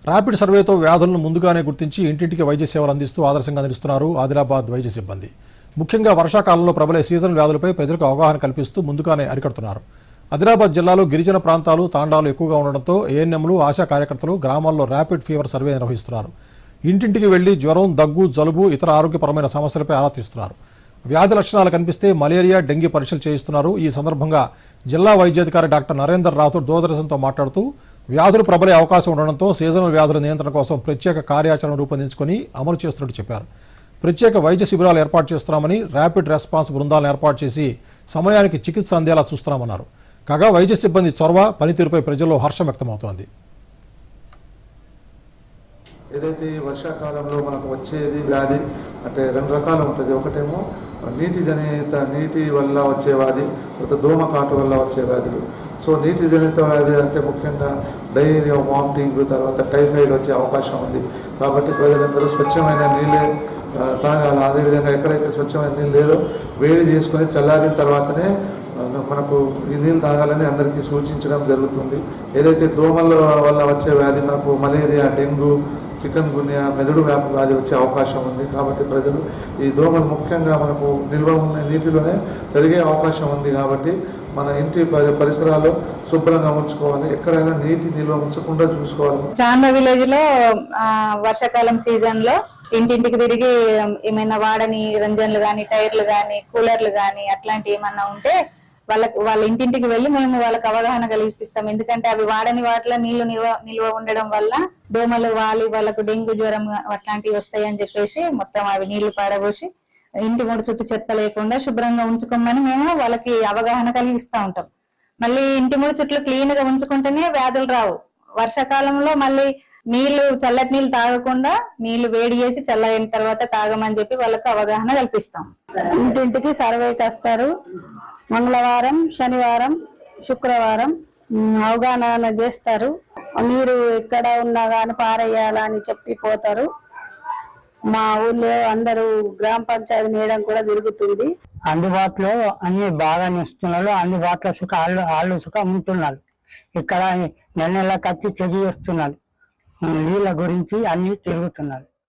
Rapid సర్వేతో వ్యాధులను ముందుగానే గుర్తించి ఇంటింటికి వైద్య సేవలు అందిస్తూ ఆదర్శంగా నిలుస్తున్నారు ఆదిలాబాద్ వైద్య సిబ్బంది. ముఖ్యంగా వర్షాకాలంలో ప్రబలే సీజన్ వ్యాధులపై ప్రజలకు అవగాహన కల్పిస్తూ ముందుగానే అరికడుతున్నారు. ఆదిలాబాద్ జిల్లాలో గిరిజన ప్రాంతాలు తాండాలు ఎక్కువగా ఉండడంతో ఏఎన్ఎంలు ఆశా కార్యకర్తలు గ్రామాల్లో ర్యాపిడ్ ఫీవర్ సర్వే నిర్వహిస్తున్నారు. ఇంటింటికి వెళ్లి జ్వరం, దగ్గు, జలుబు, ఇతర ఆరోగ్యపరమైన సమస్యలపై ఆరా తీస్తున్నారు. వ్యాధి లక్షణాలు కనిపిస్తే మలేరియా, డెంగీ పరీక్షలు చేయిస్తున్నారు. ఈ సందర్భంగా జిల్లా వైద్యాధికారి డాక్టర్ నరేందర్ రాథోడ్ దూరదర్శన్తో మాట్లాడుతూ వ్యాధులు ప్రబలే అవకాశం ఉండడంతో సీజనల్ వ్యాధుల నియంత్రణ కోసం ప్రత్యేక కార్యాచరణ రూపొందించుకొని అమలు చేస్తున్నట్టు చెప్పారు. ప్రత్యేక వైద్య శిబిరాలు ఏర్పాటు చేస్తున్నామని, ర్యాపిడ్ రెస్పాన్స్ బృందాలను ఏర్పాటు చేసి సమయానికి చికిత్స అందేలా చూస్తున్నామన్నారు. కాగా వైద్య సిబ్బంది చొరవ, పనితీరుపై ప్రజల్లో హర్షం వ్యక్తమవుతోంది. ఏదైతే ఈ వర్షాకాలంలో మనకు వచ్చేది వ్యాధి అంటే రెండు రకాలు ఉంటుంది. ఒకటేమో నీటి జనిత నీటి వల్ల వచ్చే వ్యాధి, తర్వాత దోమకాటు వల్ల వచ్చే వ్యాధులు. సో నీటి జనిత వ్యాధి అంటే ముఖ్యంగా డయేరియా, వామిటింగ్, తర్వాత టైఫాయిడ్ వచ్చే అవకాశం ఉంది. కాబట్టి ప్రజలందరూ స్వచ్ఛమైన నీళ్ళే తాగాలి. అదేవిధంగా ఎక్కడైతే స్వచ్ఛమైన నీళ్ళు లేదో వేడి చేసుకొని చల్లారిన తర్వాతనే మనకు ఈ నీళ్ళు తాగాలని అందరికీ సూచించడం జరుగుతుంది. ఏదైతే దోమల వల్ల వచ్చే వ్యాధి మనకు మలేరియా, డెంగ్యూ, చికెన్ గున్యా, మెదడు వ్యాధి వచ్చే అవకాశం ఉంది. కాబట్టి ప్రజలు ఈ దోమలు ముఖ్యంగా మనకు నిల్వ ఉన్న నీటిలోనే పెరిగే అవకాశం ఉంది. కాబట్టి మన ఇంటి పరిసరాలు శుభ్రంగా ఉంచుకోవాలి, ఎక్కడైనా నీటి నిల్వ ఉంచకుండా చూసుకోవాలి. చాంబా విలేజ్ లో వర్షాకాలం సీజన్ లో ఇంటింటికి తిరిగి ఏమైనా వాడని రంజన్లు గాని, టైర్లు గాని, కూలర్లు గాని అట్లాంటి ఏమన్నా ఉంటే వాళ్ళ ఇంటింటికి వెళ్ళి మేము వాళ్ళకి అవగాహన కలిగిస్తాం. ఎందుకంటే అవి వాడని వాటిలో నీళ్లు నిల్వ ఉండడం వల్ల దోమలు వాలి వాళ్ళకు డెంగ్యూ, జ్వరం అట్లాంటివి వస్తాయి అని చెప్పేసి మొత్తం అవి నీళ్లు పారబోసి ఇంటి మూడు చుట్టూ చెత్త లేకుండా శుభ్రంగా ఉంచుకోమని మేము వాళ్ళకి అవగాహన కలిగిస్తూ ఉంటాం. మళ్ళీ ఇంటి మూడు చుట్టూ క్లీన్ గా ఉంచుకుంటేనే వ్యాధులు రావు. వర్షాకాలంలో మళ్ళీ చల్లటి నీళ్లు తాగకుండా నీళ్లు వేడి చేసి చల్లైన తర్వాత తాగమని చెప్పి వాళ్ళకి అవగాహన కల్పిస్తాం. ఇంటింటికి సర్వేకి వస్తారు. మంగళవారం, శనివారం, శుక్రవారం అవగాహన చేస్తారు. నీరు ఎక్కడ ఉన్నా కానీ పారేయాలని చెప్పిపోతారు. మా ఊళ్ళో అందరూ గ్రామ పంచాయతీ నేయడం కూడా జరుగుతుంది. అందుబాటులో అన్ని బాగా ఇస్తున్నారు. అందుబాటులో వాళ్ళు సుఖ ఉంటున్నారు. ఇక్కడ నెల నెల ఖర్చు చెయ్యి వస్తున్నారు. నీళ్ళ గురించి అన్ని తిరుగుతున్నారు.